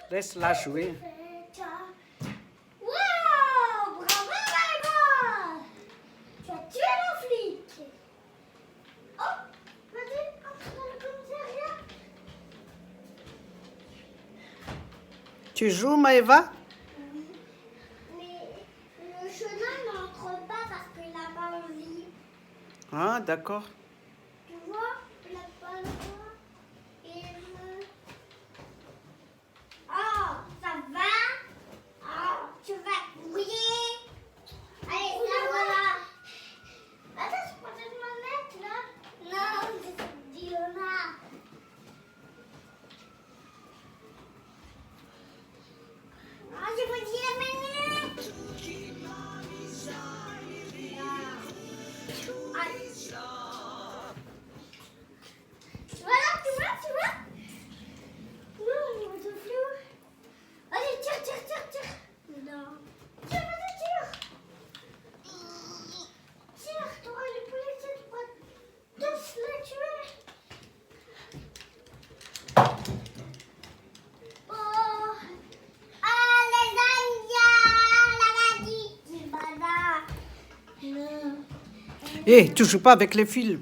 Laisse-la jouer. Waouh! Bravo, Margot! Tu as tué le flic! Oh! Vas-y, entre dans le commissariat! Tu joues, Maëva? Oui. Mais le chenin n'entre pas parce qu'il n'a pas envie. Ah, d'accord. Tu vois? Il n'a pas le droit. Oh, ça va? Oh, tu vas briller. Allez, là, voilà. Attends, je peux peut-être me mettre là? Non, c'est Diona. Ah, je vous dis la minute. Voilà, tu vois? Non, il me fait flou. Allez, tire. Non. Tire, vas-y, tire. Tire, toi, les policiers, tu vas tous les tuer. Oh. Ah, les Indiens, la magie. Non. Hé, tu joues pas avec les fils.